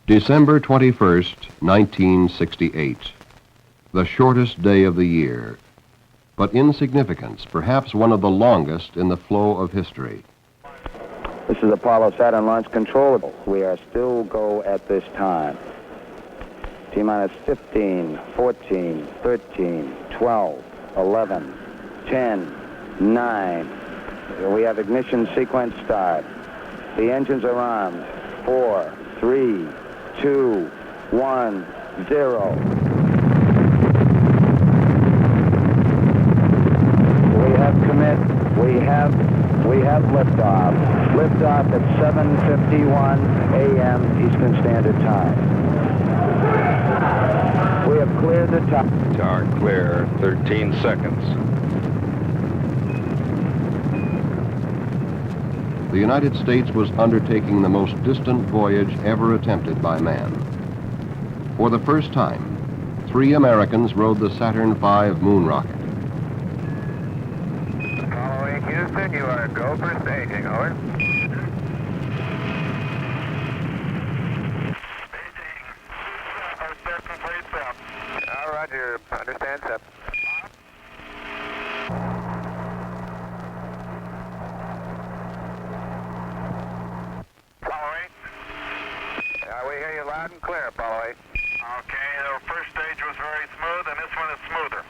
December 21st, 1968. The shortest day of the year, but in significance, perhaps one of the longest in the flow of history. This is Apollo Saturn Launch Control. We are still go at this time. T-minus 15, 14, 13, 12, 11, 10, 9. We have ignition sequence start. The engines are armed. 4, 3, 2, 1, 0. We have commit. We have liftoff. Liftoff at 7:51 a.m. Eastern Standard Time. We have cleared the top. Tower clear, 13 seconds. The United States was undertaking the most distant voyage ever attempted by man. For the first time, 3 Americans rode the Saturn V moon rocket. Following Houston, you are go for staging, over. Roger, understand, sir. Following. We hear you loud and clear, Apollo 8. Okay, the first stage was very smooth, and this one is smoother.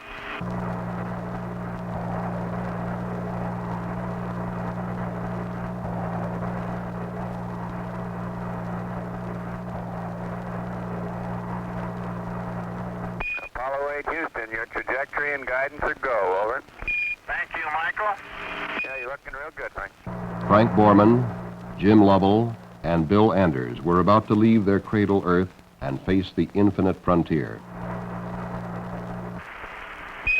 Apollo 8 Houston, your trajectory and guidance are go, over. Thank you, Michael. Yeah, you're looking real good, Frank. Frank Borman, Jim Lovell, and Bill Anders were about to leave their cradle Earth and face the infinite frontier.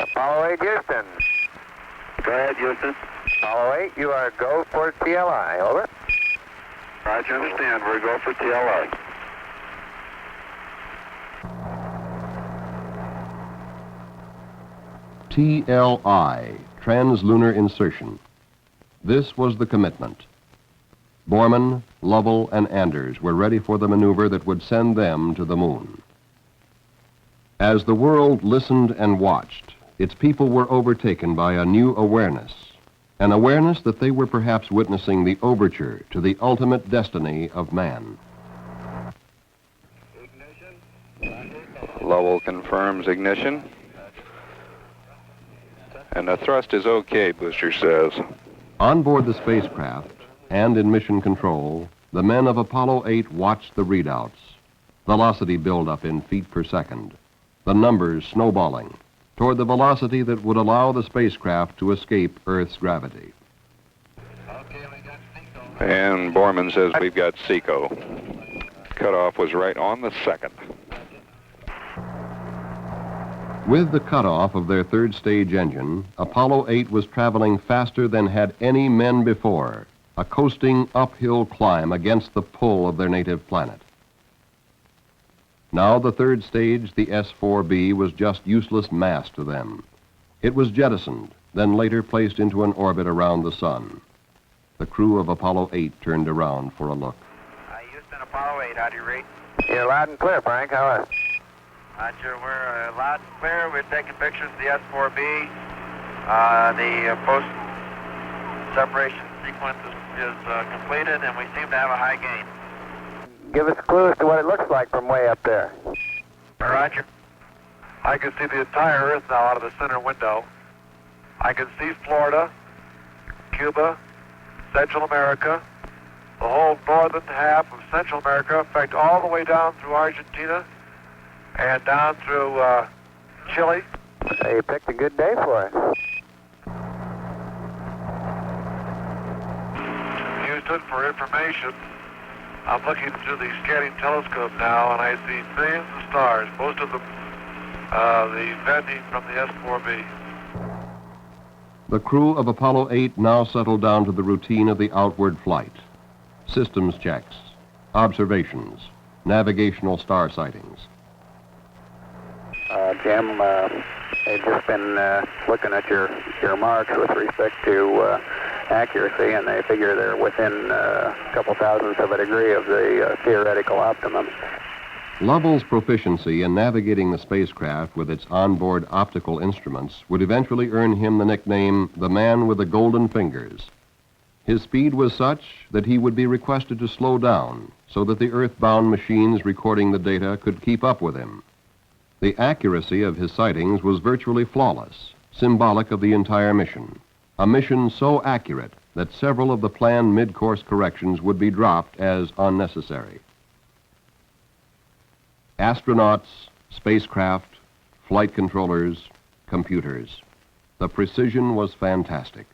Apollo 8 Houston. Go ahead, Houston. Apollo 8, you are go for TLI, over. Roger, understand. We're go for TLI. TLI, Translunar Insertion. This was the commitment. Borman, Lovell, and Anders were ready for the maneuver that would send them to the moon. As the world listened and watched, its people were overtaken by a new awareness, an awareness that they were perhaps witnessing the overture to the ultimate destiny of man. Lovell confirms ignition. And the thrust is okay, Booster says. On board the spacecraft and in mission control, the men of Apollo 8 watched the readouts. Velocity buildup in feet per second. The numbers snowballing toward the velocity that would allow the spacecraft to escape Earth's gravity. And Borman says we've got SECO. Cutoff was right on the second. With the cutoff of their third stage engine, Apollo 8 was traveling faster than had any men before, a coasting uphill climb against the pull of their native planet. Now the third stage, the S-4B, was just useless mass to them. It was jettisoned, then later placed into an orbit around the sun. The crew of Apollo 8 turned around for a look. Houston, Apollo 8, how do you rate? You're loud and clear, Frank. How are you? Roger, we're loud and clear. We're taking pictures of the S-4B. The post-separation sequence is completed, and we seem to have a high gain. Give us clues to what it looks like from way up there. Roger. I can see the entire Earth now out of the center window. I can see Florida, Cuba, Central America, the whole northern half of Central America, in fact, all the way down through Argentina, and down through Chile. You picked a good day for it. Houston, for information, I'm looking through the scanning telescope now, and I see millions of stars, most of them the vending from the S-4B. The crew of Apollo 8 now settled down to the routine of the outward flight. Systems checks, observations, navigational star sightings. Jim, they've just been looking at your marks with respect to accuracy, and they figure they're within a couple thousandths of a degree of the theoretical optimum. Lovell's proficiency in navigating the spacecraft with its onboard optical instruments would eventually earn him the nickname the man with the golden fingers. His speed was such that he would be requested to slow down so that the earthbound machines recording the data could keep up with him. The accuracy of his sightings was virtually flawless, symbolic of the entire mission. A mission so accurate that several of the planned mid-course corrections would be dropped as unnecessary. Astronauts, spacecraft, flight controllers, computers. The precision was fantastic.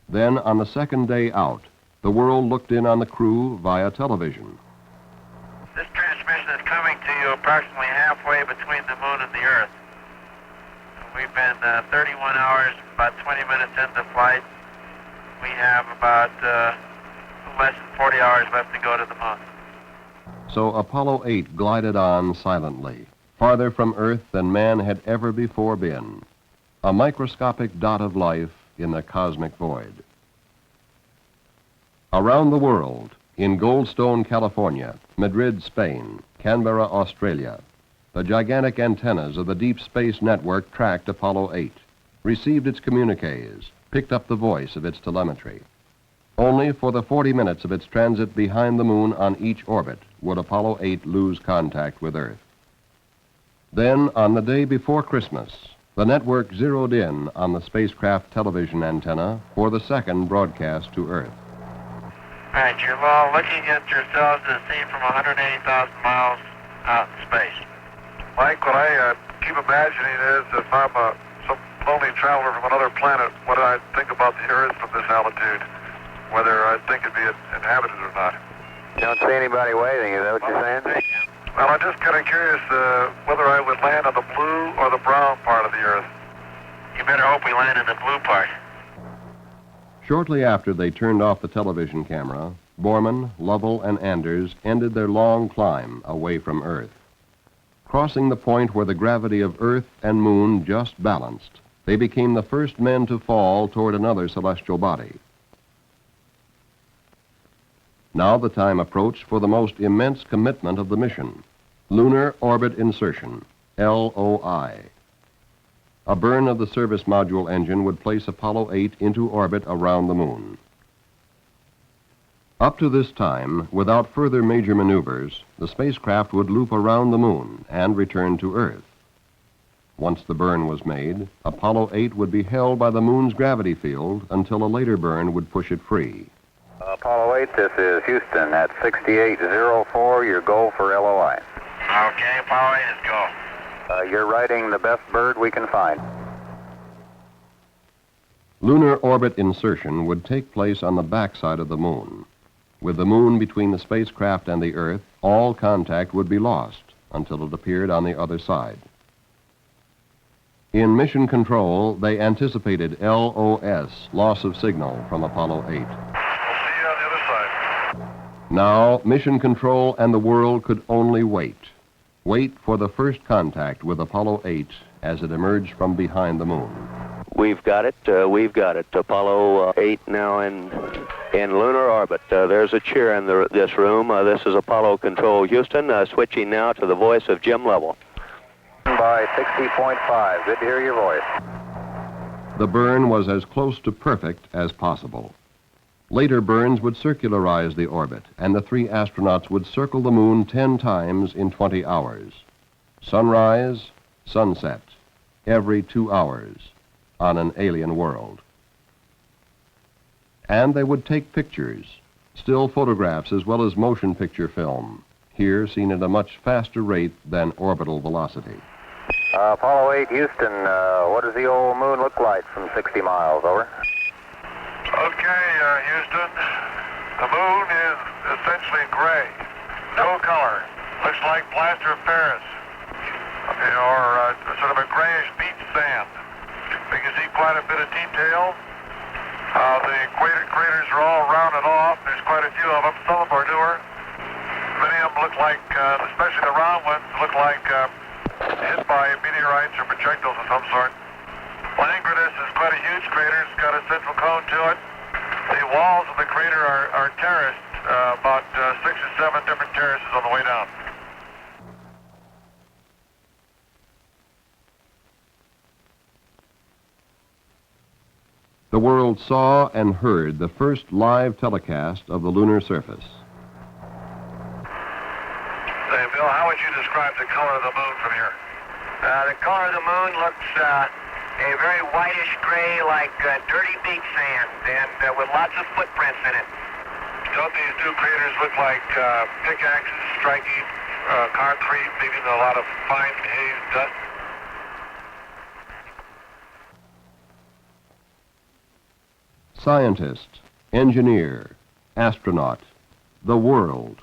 Then, on the second day out, the world looked in on the crew via television. This transmission is coming to you approximately halfway between the moon and the Earth. We've been 31 hours, about 20 minutes into flight. We have about less than 40 hours left to go to the moon. So Apollo 8 glided on silently, farther from Earth than man had ever before been, a microscopic dot of life in the cosmic void. Around the world, in Goldstone, California, Madrid, Spain, Canberra, Australia, the gigantic antennas of the Deep Space Network tracked Apollo 8, received its communiques, picked up the voice of its telemetry. Only for the 40 minutes of its transit behind the moon on each orbit would Apollo 8 lose contact with Earth. Then, on the day before Christmas, the network zeroed in on the spacecraft television antenna for the second broadcast to Earth. All right, you're all looking at yourselves as seen from 180,000 miles out in space. Mike, what I keep imagining is if I'm some lonely traveler from another planet, what do I think about the Earth from this altitude? Whether I think it'd be inhabited or not. You don't see anybody waving, is that what you're saying? Well, I'm just kind of curious whether I would land on the blue or the brown part of the Earth. You better hope we land in the blue part. Shortly after they turned off the television camera, Borman, Lovell, and Anders ended their long climb away from Earth. Crossing the point where the gravity of Earth and Moon just balanced, they became the first men to fall toward another celestial body. Now the time approached for the most immense commitment of the mission, Lunar Orbit Insertion, LOI. A burn of the service module engine would place Apollo 8 into orbit around the moon. Up to this time, without further major maneuvers, the spacecraft would loop around the moon and return to Earth. Once the burn was made, Apollo 8 would be held by the moon's gravity field until a later burn would push it free. Apollo 8, this is Houston at 6804, your goal for LOI. Okay, Apollo 8 is go. You're riding the best bird we can find. Lunar orbit insertion would take place on the backside of the moon. With the moon between the spacecraft and the Earth, all contact would be lost until it appeared on the other side. In mission control, they anticipated LOS, loss of signal, from Apollo 8. Now, mission control and the world could only wait. Wait for the first contact with Apollo 8 as it emerged from behind the moon. We've got it. Apollo 8 now in lunar orbit. There's a cheer in this room. This is Apollo Control Houston, switching now to the voice of Jim Lovell. By 60.5. Good to hear your voice. The burn was as close to perfect as possible. Later burns would circularize the orbit, and the three astronauts would circle the moon 10 times in 20 hours. Sunrise, sunset, every 2 hours on an alien world. And they would take pictures, still photographs as well as motion picture film, here seen at a much faster rate than orbital velocity. Apollo 8, Houston, what does the old moon look like from 60 miles, over? Okay, Houston. The moon is essentially gray. No color. Looks like plaster of Paris. Or sort of a grayish beach sand. We can see quite a bit of detail. The craters are all rounded off. There's quite a few of them. Some of them are newer. Many of them look like, especially the round ones, look like hit by meteorites or projectiles of some sort. Langrenus is quite a huge huge crater. It's got a central cone to it. The walls of the crater are terraced, about 6 or 7 different terraces on the way down. The world saw and heard the first live telecast of the lunar surface. Say, Bill, how would you describe the color of the moon from here? The color of the moon looks a very whitish gray, like dirty beach sand, and with lots of footprints in it. Don't these new craters look like pickaxes striking concrete, leaving a lot of fine haze dust? Scientist, engineer, astronaut, the world,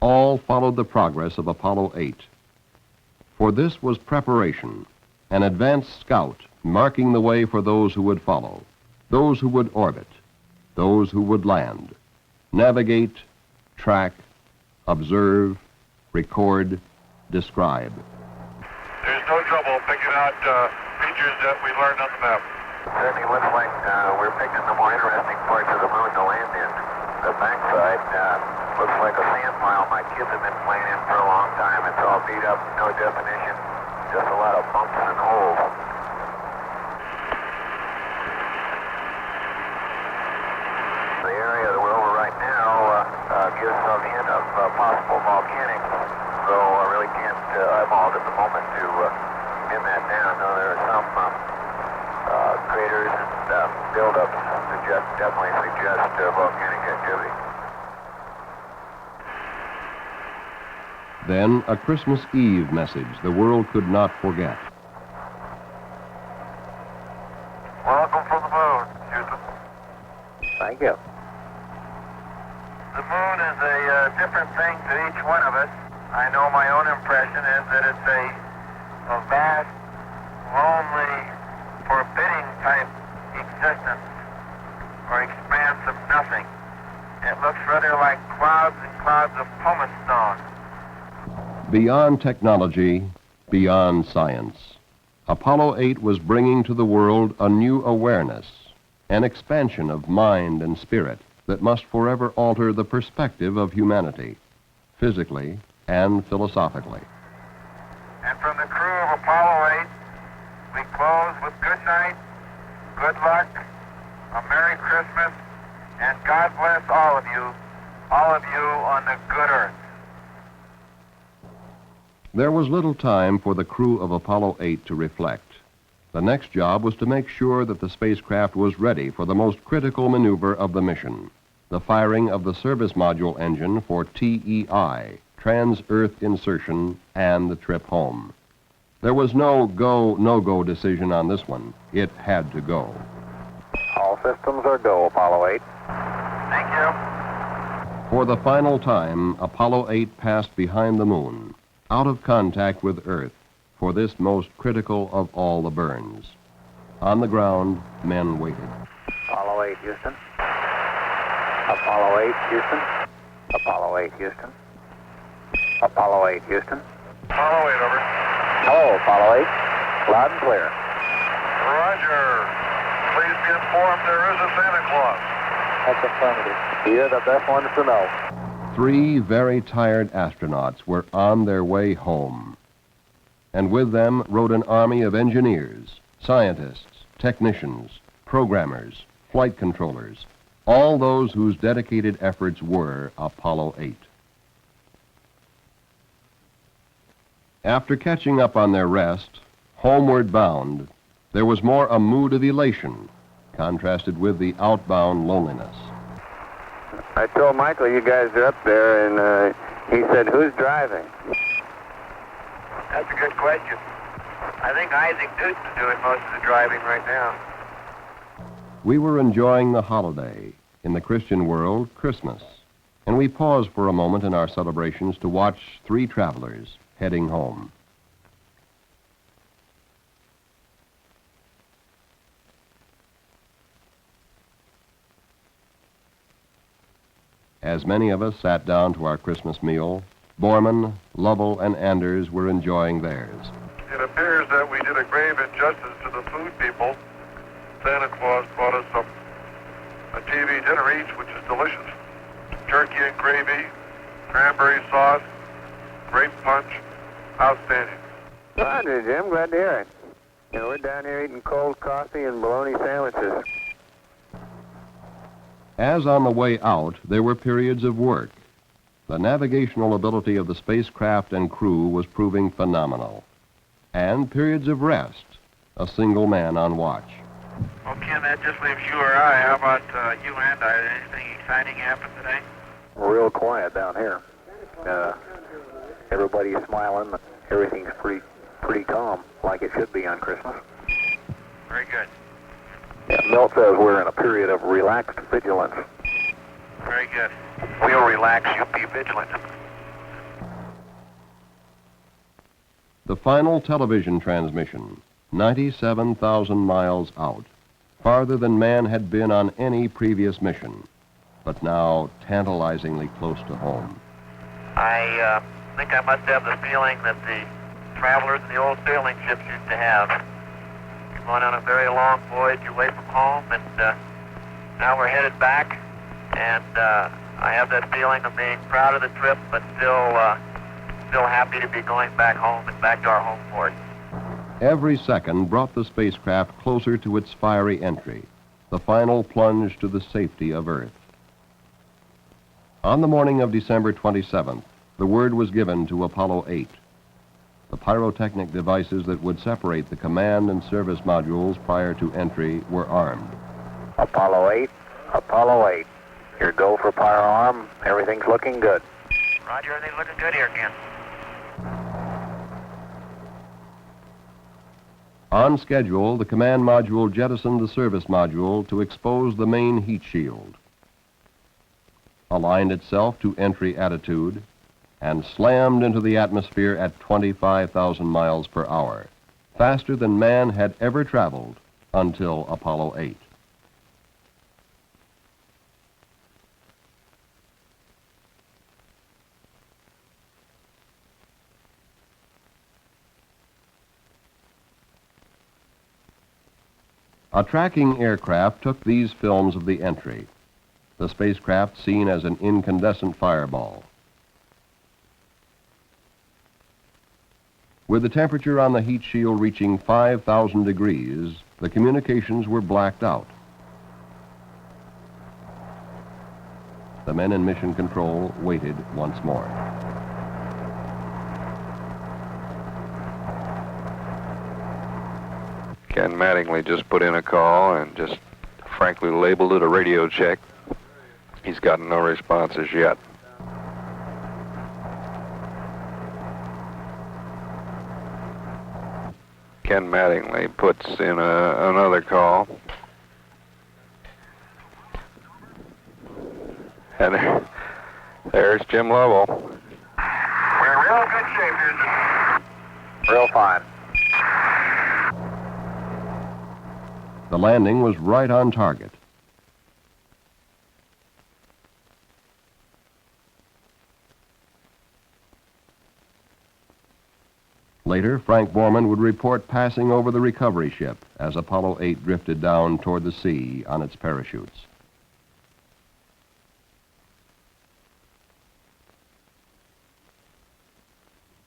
all followed the progress of Apollo 8. For this was preparation, an advanced scout marking the way for those who would follow, those who would orbit, those who would land, navigate, track, observe, record, describe. There's no trouble picking out features that we learned on the map. Certainly looks like we're picking the more interesting parts of the moon to land in. The backside looks like a sand pile my kids have been playing in for a long time. It's all beat up, no definition, just a lot of bumps and holes. The area that we're over right now gives some hint of possible volcanic, though I really can't eyeball it at the moment to pin that down. No, there are some craters and buildups definitely suggest volcanic activity. Then a Christmas Eve message the world could not forget. Welcome from the moon, Houston. Thank you. The moon is a different thing to each one of us. I know my own impression is that it's a vast, lonely, forbidding type existence or expanse of nothing. It looks rather like clouds and clouds of pumice stone. Beyond technology, beyond science, Apollo 8 was bringing to the world a new awareness, an expansion of mind and spirit that must forever alter the perspective of humanity, physically and philosophically. And from the crew of Apollo 8, we close with good night, good luck, a Merry Christmas, and God bless all of you on the good earth. There was little time for the crew of Apollo 8 to reflect. The next job was to make sure that the spacecraft was ready for the most critical maneuver of the mission, the firing of the service module engine for TEI, trans-Earth insertion, and the trip home. There was no go, no-go decision on this one. It had to go. All systems are go, Apollo 8. Thank you. For the final time, Apollo 8 passed behind the moon, out of contact with Earth, for this most critical of all the burns. On the ground, men waited. Apollo 8, Houston. Apollo 8, Houston. Apollo 8, Houston. Apollo 8, Houston. Apollo 8, over. Hello, Apollo 8. Loud and clear. Roger. Please be informed there is a Santa Claus. That's affirmative. You're the best ones to know. 3 very tired astronauts were on their way home. And with them rode an army of engineers, scientists, technicians, programmers, flight controllers, all those whose dedicated efforts were Apollo 8. After catching up on their rest, homeward bound, there was more a mood of elation, contrasted with the outbound loneliness. I told Michael you guys are up there, and he said, who's driving? That's a good question. I think Isaac Newton's doing most of the driving right now. We were enjoying the holiday, in the Christian world, Christmas, and we paused for a moment in our celebrations to watch 3 travelers heading home. As many of us sat down to our Christmas meal, Borman, Lovell, and Anders were enjoying theirs. It appears that we did a grave injustice to the food people. Santa Claus Morning, Jim. Glad to hear it. We're down here eating cold coffee and bologna sandwiches. As on the way out, there were periods of work. The navigational ability of the spacecraft and crew was proving phenomenal. And periods of rest, a single man on watch. Well, Ken, that just leaves you or I. How about you and I? Anything exciting happen today? Real quiet down here. Everybody's smiling. Everything's pretty calm, like it should be on Christmas. Very good. Yeah, Milt says we're in a period of relaxed vigilance. Very good. We'll relax, you be vigilant. The final television transmission, 97,000 miles out, farther than man had been on any previous mission, but now tantalizingly close to home. I think I must have the feeling that the travelers in the old sailing ships used to have. We're going on a very long voyage away from home, and now we're headed back, and I have that feeling of being proud of the trip, but still happy to be going back home and back to our home port. Every second brought the spacecraft closer to its fiery entry, the final plunge to the safety of Earth. On the morning of December 27th, the word was given to Apollo 8. The pyrotechnic devices that would separate the command and service modules prior to entry were armed. Apollo 8, Apollo 8. Your go for pyro arm. Everything's looking good. Roger, everything's looking good here, Ken. On schedule, the command module jettisoned the service module to expose the main heat shield, aligned itself to entry attitude, and slammed into the atmosphere at 25,000 miles per hour, faster than man had ever traveled until Apollo 8. A tracking aircraft took these films of the entry, the spacecraft seen as an incandescent fireball. With the temperature on the heat shield reaching 5,000 degrees, the communications were blacked out. The men in mission control waited once more. Ken Mattingly just put in a call and just frankly labeled it a radio check. He's gotten no responses yet. Ken Mattingly puts in another call. And there's Jim Lovell. We're in real good shape here. Real fine. The landing was right on target. Later, Frank Borman would report passing over the recovery ship as Apollo 8 drifted down toward the sea on its parachutes.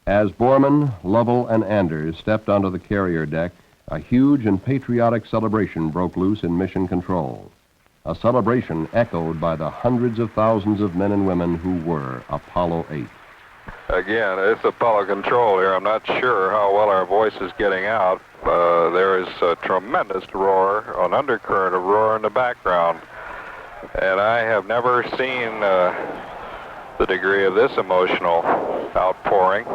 As Borman, Lovell, and Anders stepped onto the carrier deck, a huge and patriotic celebration broke loose in Mission Control. A celebration echoed by the hundreds of thousands of men and women who were Apollo 8. Again, it's Apollo Control here. I'm not sure how well our voice is getting out. There is a tremendous roar, an undercurrent of roar in the background. And I have never seen the degree of this emotional outpouring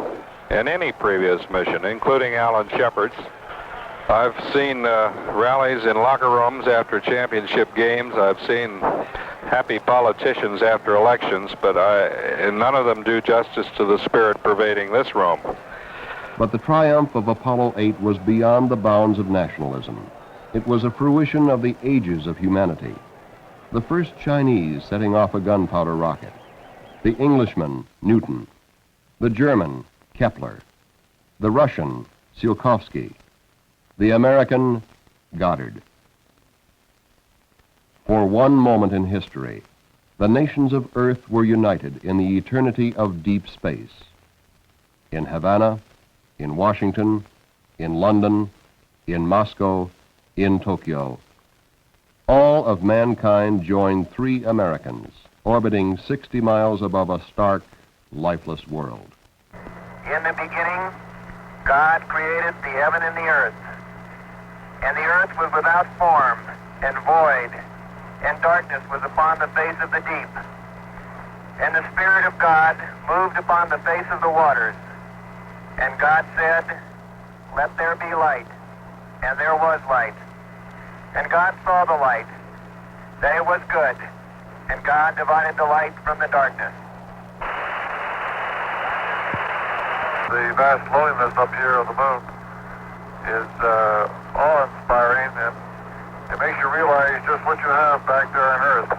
in any previous mission, including Alan Shepard's. I've seen rallies in locker rooms after championship games. I've seen happy politicians after elections, but none of them do justice to the spirit pervading this room. But the triumph of Apollo 8 was beyond the bounds of nationalism. It was a fruition of the ages of humanity. The first Chinese setting off a gunpowder rocket, the Englishman, Newton, the German, Kepler, the Russian, Tsiolkovsky, the American, Goddard. For one moment in history, the nations of Earth were united in the eternity of deep space. In Havana, in Washington, in London, in Moscow, in Tokyo. All of mankind joined 3 Americans, orbiting 60 miles above a stark, lifeless world. In the beginning, God created the heaven and the earth. And the earth was without form and void, and darkness was upon the face of the deep. And the Spirit of God moved upon the face of the waters. And God said, "Let there be light." And there was light. And God saw the light, that it was good. And God divided the light from the darkness. The vast loneliness up here on the moon is awe-inspiring, and it makes you realize just what you have back there on Earth.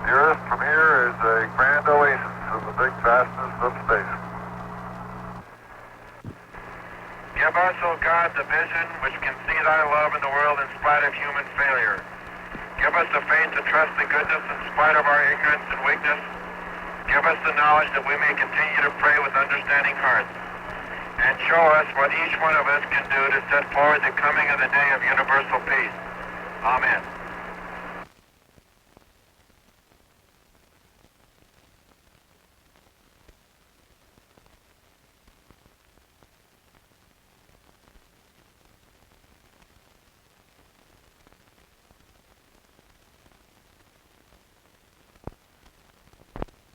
The Earth from here is a grand oasis in the big vastness of space. Give us, O God, the vision which can see thy love in the world in spite of human failure. Give us the faith to trust the goodness in spite of our ignorance and weakness. Give us the knowledge that we may continue to pray with understanding hearts. And show us what each one of us can do to set forward the coming of the day of universal peace. Amen.